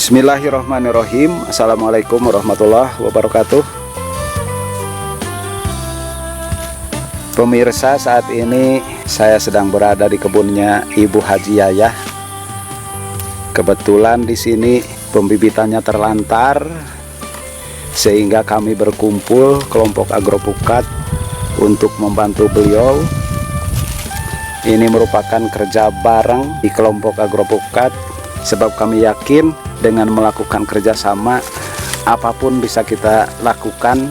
Bismillahirrahmanirrahim. Assalamualaikum warahmatullahi wabarakatuh. Pemirsa, saat ini saya sedang berada di kebunnya Ibu Haji Yayah. Kebetulan di sini pembibitannya terlantar, sehingga kami berkumpul kelompok agropukat untuk membantu beliau. Ini merupakan kerja bareng di kelompok agropukat, sebab kami yakin dengan melakukan kerjasama apapun bisa kita lakukan.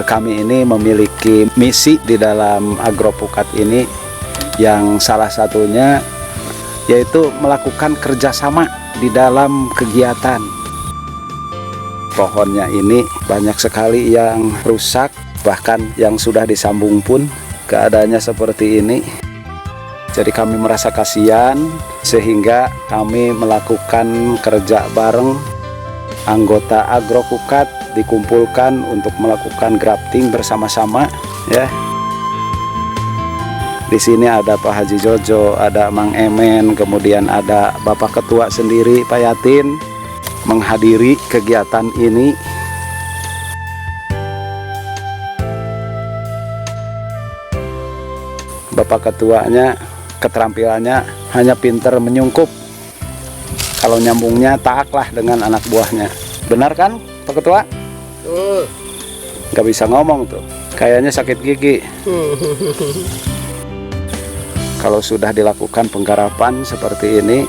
Kami ini memiliki misi di dalam agropukat ini, yang salah satunya yaitu melakukan kerjasama di dalam kegiatan. Pohonnya ini banyak sekali yang rusak, bahkan yang sudah disambung pun keadaannya seperti ini. Jadi kami merasa kasihan, sehingga kami melakukan kerja bareng. Anggota agropukat dikumpulkan untuk melakukan grafting bersama-sama, ya. Di sini ada Pak Haji Jojo, ada Mang Emen, kemudian ada Bapak Ketua sendiri, Pak Yatin, menghadiri kegiatan ini. Bapak Ketuanya keterampilannya hanya pinter menyungkup, kalau nyambungnya taaklah dengan anak buahnya. Benar kan Pak Ketua? Nggak bisa ngomong tuh, kayaknya sakit gigi. Kalau sudah dilakukan penggarapan seperti ini,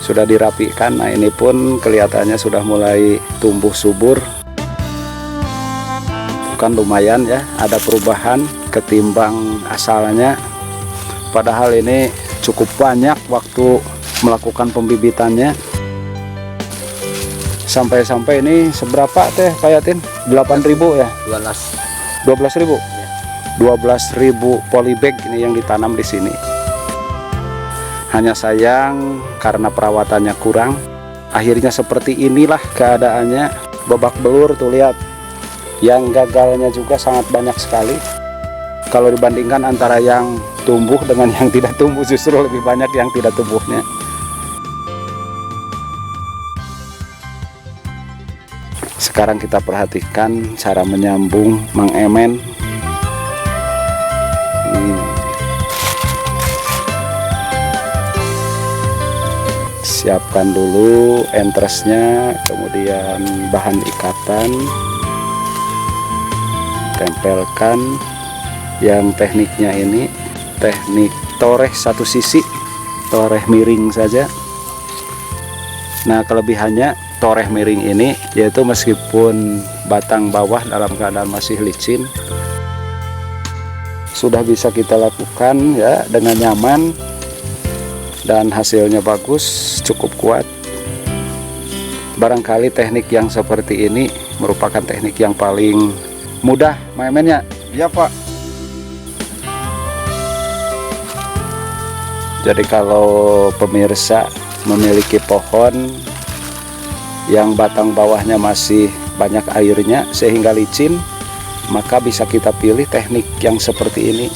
sudah dirapikan, nah ini pun kelihatannya sudah mulai tumbuh subur. Kan lumayan ya, ada perubahan ketimbang asalnya. Padahal ini cukup banyak waktu melakukan pembibitannya. Sampai-sampai ini seberapa teh Pak Yatin? 8.000 ya? 12.000? Ya. 12.000 polybag ini yang ditanam di sini. Hanya sayang karena perawatannya kurang, akhirnya seperti inilah keadaannya. Babak belur tuh, lihat. Yang gagalnya juga sangat banyak sekali. Kalau dibandingkan antara yang tumbuh dengan yang tidak tumbuh, justru lebih banyak yang tidak tumbuhnya. Sekarang kita perhatikan cara menyambung Mang Emen. Siapkan dulu entresnya, kemudian bahan ikatan, tempelkan. Yang tekniknya ini teknik toreh satu sisi, toreh miring saja. Nah, kelebihannya toreh miring ini yaitu meskipun batang bawah dalam keadaan masih licin, sudah bisa kita lakukan ya dengan nyaman, dan hasilnya bagus, cukup kuat. Barangkali teknik yang seperti ini merupakan teknik yang paling mudah, mainnya. Ya Pak. Jadi kalau pemirsa memiliki pohon yang batang bawahnya masih banyak airnya sehingga licin, maka bisa kita pilih teknik yang seperti ini.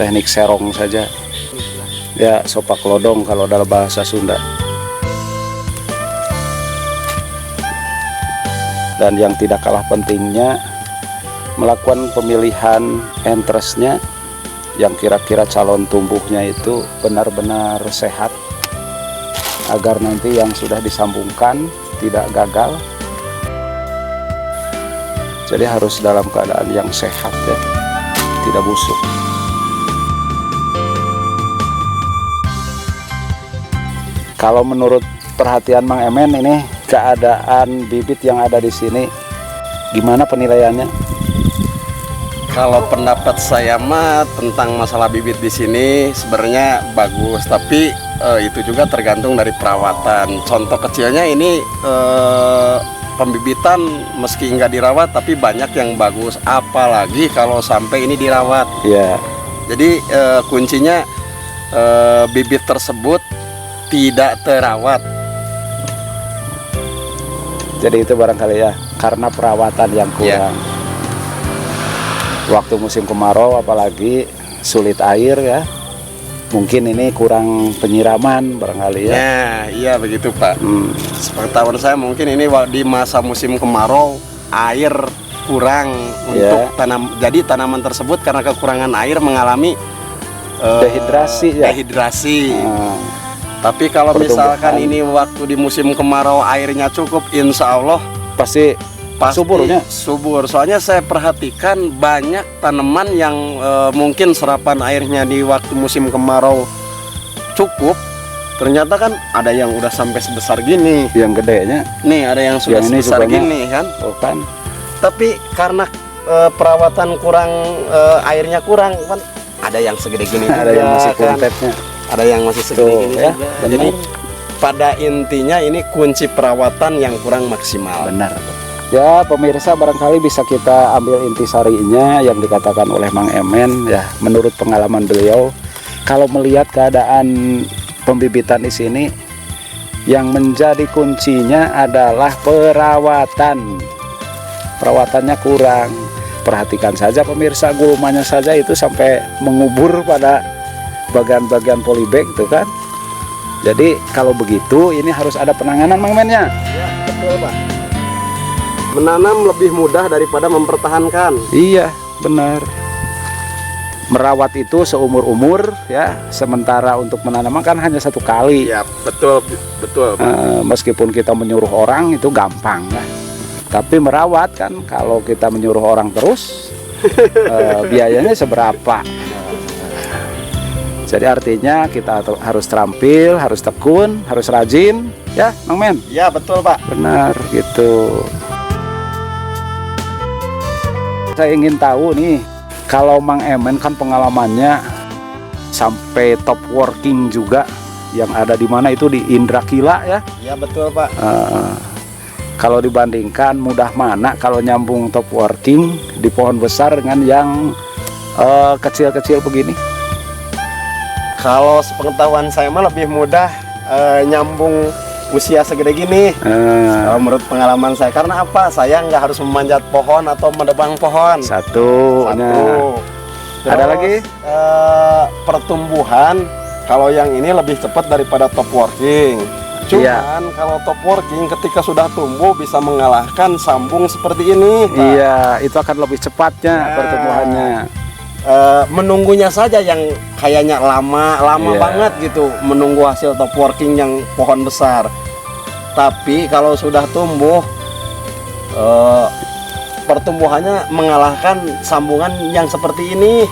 Teknik serong saja. Ya, sopak lodong kalau dalam bahasa Sunda. Dan yang tidak kalah pentingnya, melakukan pemilihan entresnya yang kira-kira calon tumbuhnya itu benar-benar sehat, agar nanti yang sudah disambungkan tidak gagal. Jadi harus dalam keadaan yang sehat ya, tidak busuk. Kalau menurut perhatian Mang Emen, ini keadaan bibit yang ada di sini gimana penilaiannya? Kalau pendapat saya mah tentang masalah bibit di sini sebenarnya bagus, tapi itu juga tergantung dari perawatan. Contoh kecilnya ini pembibitan meski nggak dirawat tapi banyak yang bagus, apalagi kalau sampai ini dirawat. Ya. Jadi kuncinya bibit tersebut tidak terawat. Jadi itu barangkali ya karena perawatan yang kurang. Ya. Waktu musim kemarau apalagi sulit air ya. mungkin ini kurang penyiraman barangkali ya. Nah, iya begitu Pak. Sepengetahuan saya mungkin ini di masa musim kemarau air kurang untuk jadi tanaman tersebut karena kekurangan air mengalami Dehidrasi ya. Dehidrasi. Tapi kalau misalkan ini waktu di musim kemarau airnya cukup, insya Allah pasti suburnya. Subur. Soalnya saya perhatikan banyak tanaman yang mungkin serapan airnya di waktu musim kemarau cukup, ternyata kan ada yang udah sampai sebesar gini. Yang gedenya. Nih ada yang sudah sebesar gini kan. Oh kan. Tapi karena perawatan kurang, airnya kurang kan, ada yang segede gini juga, ada yang masih kan. kuntetnya. Ada yang masih segede gini ya, juga. benar. Jadi pada intinya ini kunci perawatan yang kurang maksimal. Benar. Ya pemirsa, barangkali bisa kita ambil intisarinya yang dikatakan oleh Mang Emen ya, menurut pengalaman beliau, kalau melihat keadaan pembibitan di sini, yang menjadi kuncinya adalah perawatan. Perawatannya kurang. Perhatikan saja pemirsa, gulumannya saja itu sampai mengubur pada bagian-bagian polybag itu kan. Jadi kalau begitu ini harus ada penanganan Mang Mennya. Ya, betul Pak. Menanam lebih mudah daripada mempertahankan. Iya, benar. Merawat itu seumur-umur ya, sementara untuk menanam kan hanya satu kali. Ya, betul Pak. Meskipun kita menyuruh orang itu gampang lah. Tapi merawat kan kalau kita menyuruh orang terus biayanya seberapa. Jadi artinya kita harus terampil, harus tekun, harus rajin, ya, Mang Men. Ya, betul Pak. Benar gitu. Saya ingin tahu nih, kalau Mang Emen kan pengalamannya sampai top working juga, yang ada di mana itu di Indra Kila ya. Ya, betul Pak. Kalau dibandingkan mudah mana kalau nyambung top working di pohon besar dengan yang kecil-kecil begini? Kalau sepengetahuan saya mah lebih mudah nyambung usia segede gini. Kalau menurut pengalaman saya, karena apa? Saya nggak harus memanjat pohon atau menebang pohon. Satu. Terus, ada lagi? Pertumbuhan kalau yang ini lebih cepat daripada top working. Cuman kalau top working ketika sudah tumbuh bisa mengalahkan sambung seperti ini, Pak. Iya, itu akan lebih cepatnya pertumbuhannya. Menunggunya saja yang kayaknya lama banget gitu, menunggu hasil top working yang pohon besar. Tapi kalau sudah tumbuh, pertumbuhannya mengalahkan sambungan yang seperti ini,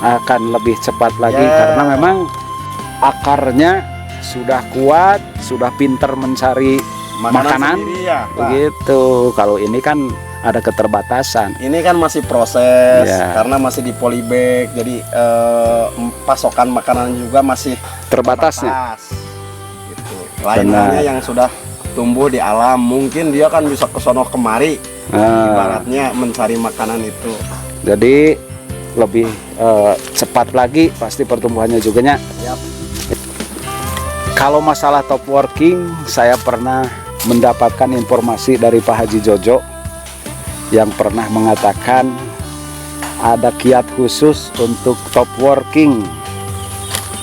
akan lebih cepat lagi karena memang akarnya sudah kuat, sudah pinter mencari makanan sendiri, ya, begitu. Kalau ini kan ada keterbatasan. Ini kan masih proses karena masih di polybag, jadi pasokan makanan juga masih terbatasnya. Gitu. Lainnya yang sudah tumbuh di alam, mungkin dia kan bisa kesono kemari, ibaratnya mencari makanan itu. Jadi lebih cepat lagi pasti pertumbuhannya juga nya. Kalau masalah top working, saya pernah mendapatkan informasi dari Pak Haji Jojo yang pernah mengatakan ada kiat khusus untuk top working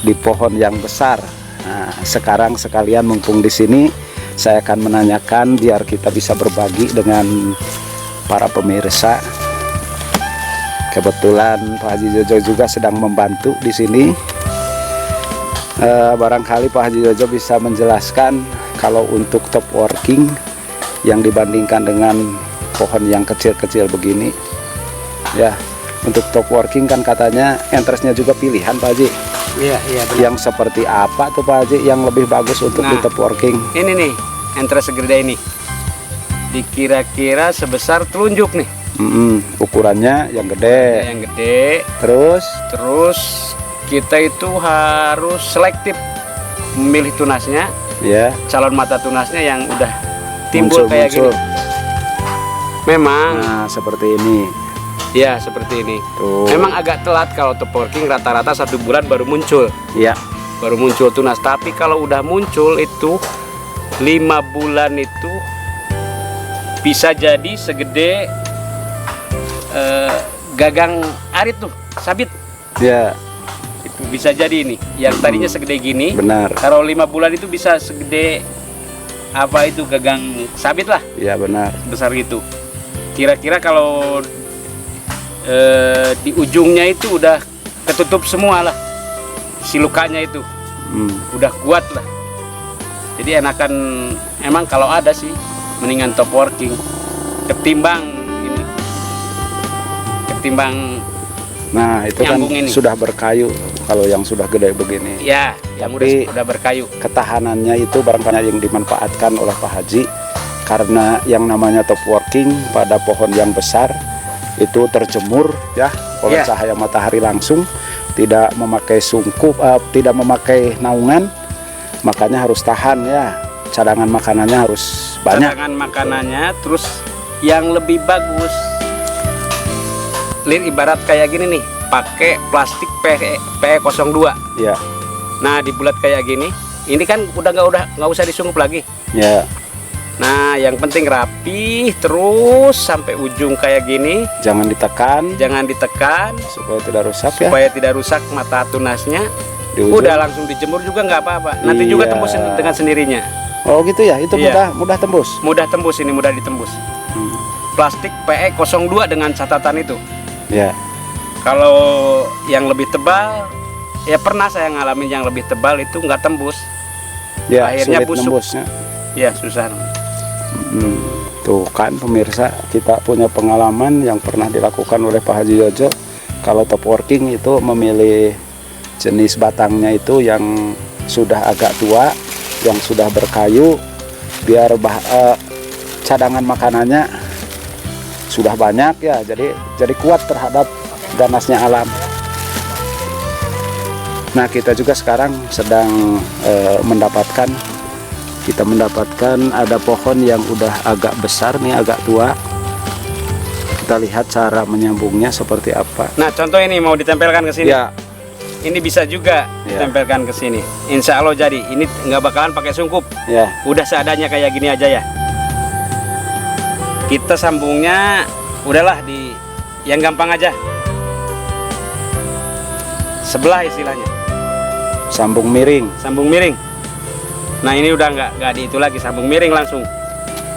di pohon yang besar. Nah, sekarang sekalian mumpung di sini, saya akan menanyakan biar kita bisa berbagi dengan para pemirsa. Kebetulan Pak Haji Jojo juga sedang membantu di sini. Barangkali Pak Haji Jojo bisa menjelaskan kalau untuk top working yang dibandingkan dengan pohon yang kecil-kecil begini ya, untuk top working kan katanya enteresnya juga pilihan Pak Haji. Iya benar. Yang seperti apa tuh Pak Haji yang lebih bagus untuk di top working? Ini nih enteres segede ini, dikira-kira sebesar telunjuk nih. Ukurannya yang gede. Yang gede. Terus kita itu harus selektif memilih tunasnya, calon mata tunasnya yang udah timbul kayak gini. Memang seperti ini. Ya seperti ini. Tuh. Memang agak telat kalau top working, rata-rata 1 bulan baru muncul. Iya. Baru muncul tunas. Tapi kalau udah muncul itu 5 bulan itu bisa jadi segede gagang arit tuh, sabit. Ya. Itu bisa jadi ini. Yang tadinya segede gini. Benar. Kalau 5 bulan itu bisa segede apa itu gagang sabit lah. Iya benar. Besar gitu. Kira-kira kalau di ujungnya itu udah ketutup semua lah. Si lukanya itu udah kuat lah. Jadi enakan emang kalau ada sih mendingan top working ketimbang ini. Ketimbang Nah itu kan nyambung ini. sudah berkayu kalau yang sudah gede begini. Ya, yang Tapi udah berkayu. ketahanannya itu barangkali yang dimanfaatkan oleh Pak Haji, karena yang namanya top working pada pohon yang besar itu terjemur ya oleh Ya. cahaya matahari langsung, tidak memakai sungkup, tidak memakai naungan, makanya harus tahan ya. Cadangan makanannya harus banyak. Cadangan makanannya, terus yang lebih bagus, Lin, ibarat kayak gini nih, pakai plastik PE02. Ya, Nah, dibulat kayak gini, ini kan udah nggak usah disungkup lagi. ya, Nah, yang penting rapi terus sampai ujung kayak gini, jangan ditekan jangan ditekan supaya tidak rusak ya. supaya tidak rusak mata tunasnya. Di ujung. Udah langsung dijemur juga nggak apa-apa. Nanti juga Iya. tembus dengan sendirinya. Oh gitu ya, itu Iya. mudah tembus. Mudah tembus ini, mudah ditembus. Plastik PE02 dengan catatan itu. Ya, Kalau yang lebih tebal, ya pernah saya ngalamin yang lebih tebal itu nggak tembus. ya Akhirnya sulit busuk. nembusnya. Ya susah. Tuh kan pemirsa, kita punya pengalaman yang pernah dilakukan oleh Pak Haji Yojo. Kalau top working itu memilih jenis batangnya itu yang sudah agak tua, yang sudah berkayu, biar cadangan makanannya sudah banyak ya, jadi kuat terhadap ganasnya alam. Nah kita juga sekarang sedang mendapatkan ada pohon yang udah agak besar nih, agak tua. Kita lihat cara menyambungnya seperti apa. Nah, contoh ini mau ditempelkan ke sini. Ya, Ini bisa juga Ya. ditempelkan ke sini. Insya Allah jadi. Ini nggak bakalan pakai sungkup. ya, Udah seadanya kayak gini aja ya. Kita sambungnya udahlah di yang gampang aja. Sebelah istilahnya. sambung miring. Sambung miring. Nah ini udah nggak di itu lagi, sambung miring langsung.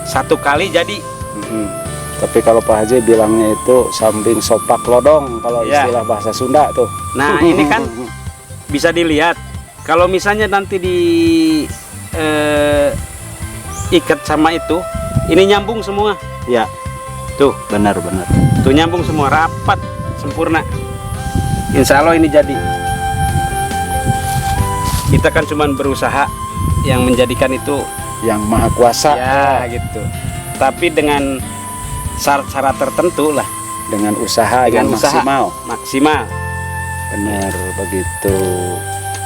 Satu kali jadi. Tapi kalau Pak Haji bilangnya itu sambing sopak lodong kalau Ya. istilah bahasa Sunda tuh. Nah ini kan bisa dilihat. Kalau misalnya nanti di ikat sama itu, ini nyambung semua. Ya, Tuh, benar-benar. tuh nyambung semua, rapat, sempurna. Insya Allah ini jadi. Kita kan cuma berusaha yang menjadikan itu Yang maha kuasa ya gitu. Tapi dengan syarat-syarat tertentu lah, dengan usaha dengan yang usaha maksimal. maksimal. Benar begitu.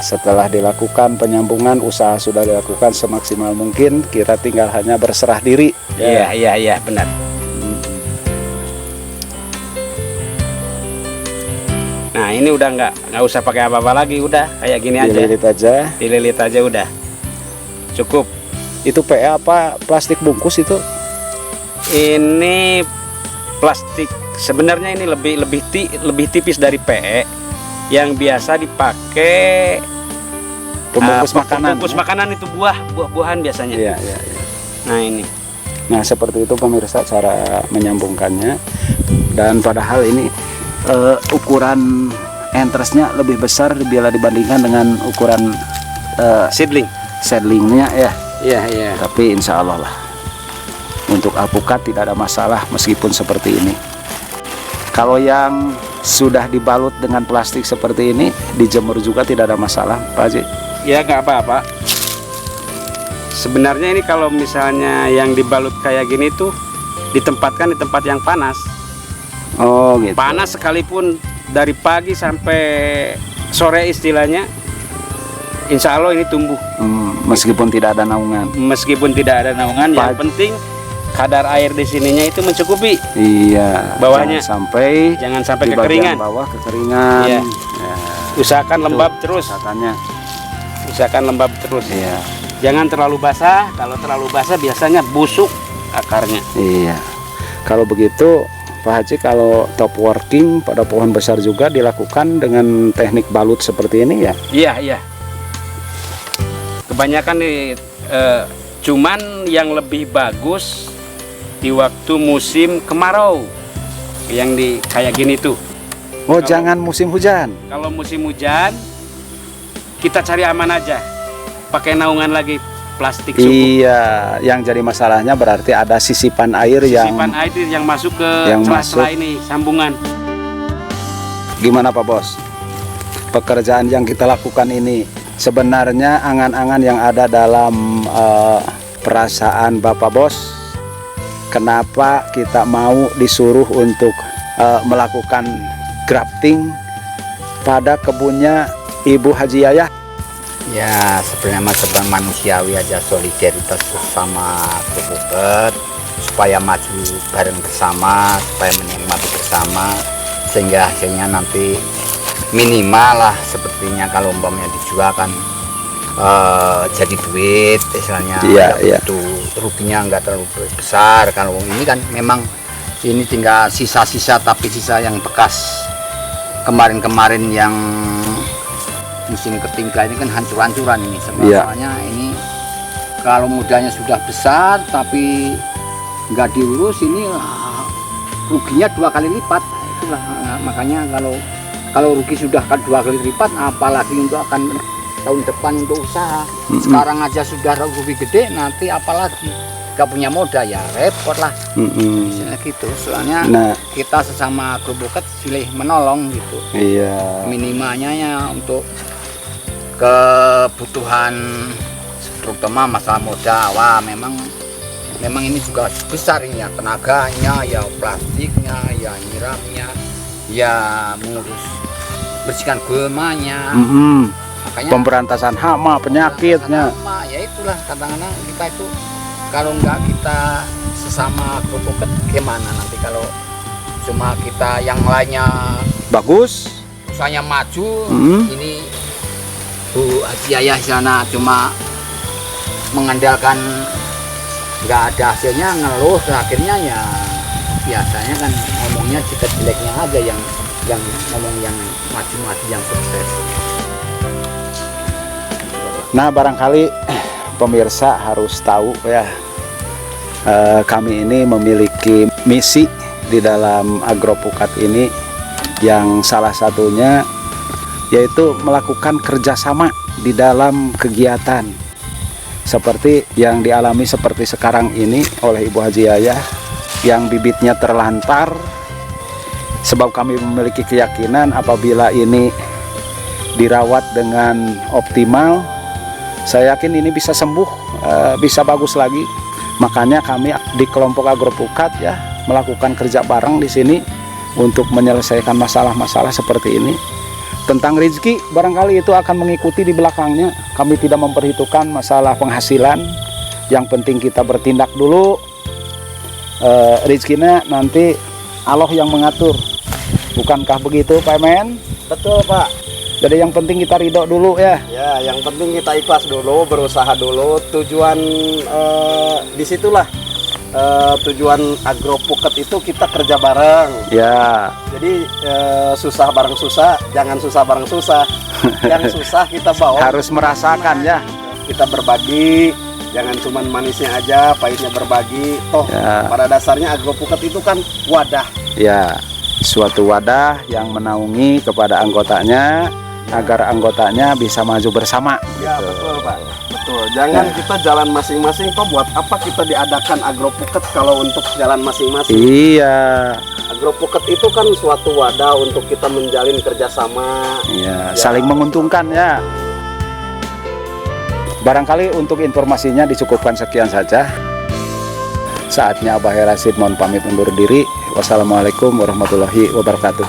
Setelah dilakukan penyambungan, usaha sudah dilakukan semaksimal mungkin, kita tinggal hanya berserah diri. Iya benar. Nah ini udah nggak usah pakai apa-apa lagi, udah kayak gini aja. Dililit aja. Dililit aja udah cukup. Itu PE apa? Plastik bungkus itu? Ini plastik, sebenarnya ini lebih tipis dari PE yang biasa dipakai Pembungkus makanan. Pembungkus makanan itu buah-buahan biasanya. Iya. Nah ini. Nah seperti itu pemirsa cara menyambungkannya. Dan padahal ini ukuran entresnya lebih besar bila dibandingkan dengan ukuran Seedling. seedlingnya ya. Iya. Tapi insya Allah lah, untuk alpukat tidak ada masalah meskipun seperti ini. Kalau yang sudah dibalut dengan plastik seperti ini, dijemur juga tidak ada masalah Pak Haji. Ya nggak apa-apa. Sebenarnya ini kalau misalnya yang dibalut kayak gini tuh ditempatkan di tempat yang panas. Oh gitu. Panas sekalipun dari pagi sampai sore istilahnya, insya Allah ini tumbuh. Meskipun tidak ada naungan. Meskipun tidak ada naungan, yang penting kadar air di sininya itu mencukupi. Iya. Bawahnya. Jangan sampai Jangan sampai di bagian kekeringan. bawah kekeringan. Iya. Ya, Usahakan itu lembab terus. katanya. Usahakan lembab terus. Iya. Jangan terlalu basah. Kalau terlalu basah biasanya busuk akarnya. Iya. Kalau begitu Pak Haji, kalau top working pada pohon besar juga dilakukan dengan teknik balut seperti ini ya? Iya, iya. Kebanyakan cuman yang lebih bagus di waktu musim kemarau yang di kayak gini tuh. Oh, jangan musim hujan. Kalau musim hujan kita cari aman aja, pakai naungan lagi plastik suku. Iya, yang jadi masalahnya berarti ada sisipan air Sisipan air yang masuk ke sela-sela ini, sambungan. Gimana Pak Bos? Pekerjaan yang kita lakukan ini sebenarnya angan-angan yang ada dalam perasaan Bapak Bos, kenapa kita mau disuruh untuk melakukan grafting pada kebunnya Ibu Haji Yayah? Ya sebenarnya sebab manusiawi aja, solidaritas bersama Kebuket supaya maju bareng bersama, supaya menikmati bersama, sehingga hasilnya nanti minimal lah sepertinya kalau umpamanya dijual kan jadi duit istilahnya. Iya. Itu ruginya nggak terlalu besar. Kalau ini kan memang ini tinggal sisa-sisa, tapi sisa yang bekas kemarin-kemarin yang musim ketingga ini kan hancur-hancuran ini sebenarnya. Ini kalau mudanya sudah besar tapi nggak diurus ini ruginya 2 kali lipat. Itulah makanya kalau rugi sudah 2 kali lipat, apalagi untuk akan tahun depan untuk usaha. Sekarang aja sudah rugi gede, nanti apalagi gak punya modal ya repot lah. Gitu soalnya kita sesama Kebuket silih menolong gitu. Iya. Minimalnya ya untuk kebutuhan terutama masalah modal. Wah memang ini juga besar ini ya, tenaganya ya, plastiknya ya, nyiramnya ya, mengurus bersihkan gulmanya. Makanya Pemberantasan hama, penyakitnya. Ya itulah kadang-kadang kita itu kalau nggak kita sesama Kebuket gimana nanti kalau cuma kita yang lainnya Bagus. usahanya maju, ini Bu Haji Yayah sana cuma mengandalkan nggak ada hasilnya, ngeluh, akhirnya ya biasanya kan ngomongnya jelek-jeleknya aja, yang ngomong yang maju-maju, yang sukses. Nah, barangkali pemirsa harus tahu ya, kami ini memiliki misi di dalam Agropukat ini, yang salah satunya yaitu melakukan kerjasama di dalam kegiatan seperti yang dialami seperti sekarang ini oleh Ibu Haji Yayah yang bibitnya terlantar. Sebab kami memiliki keyakinan apabila ini dirawat dengan optimal, saya yakin ini bisa sembuh, bisa bagus lagi. Makanya kami di kelompok Agropukat ya melakukan kerja bareng di sini untuk menyelesaikan masalah-masalah seperti ini. Tentang rezeki barangkali itu akan mengikuti di belakangnya. Kami tidak memperhitungkan masalah penghasilan. Yang penting kita bertindak dulu. Rezekinya nanti Allah yang mengatur. Bukankah begitu Pak Men? Betul Pak. Jadi yang penting kita ridho dulu ya. Ya, yang penting kita ikhlas dulu, berusaha dulu. Tujuan disitulah tujuan Agropukat itu kita kerja bareng. Ya. Jadi susah bareng susah, jangan susah bareng susah. Yang susah kita bawa. Harus merasakan ya. Kita berbagi, jangan cuman manisnya aja, pahitnya berbagi. Toh Ya. pada dasarnya Agropukat itu kan wadah. Ya, suatu wadah yang menaungi kepada anggotanya agar anggotanya bisa maju bersama. Ya Gitu. betul Pak. Betul. Jangan kita jalan masing-masing. Toh buat apa kita diadakan Agropukat kalau untuk jalan masing-masing? Iya. Agropukat itu kan suatu wadah untuk kita menjalin kerjasama. Ya, saling menguntungkan ya. Barangkali untuk informasinya dicukupkan sekian saja. Saatnya Abah Herasid mohon pamit undur diri. Wassalamualaikum warahmatullahi wabarakatuh.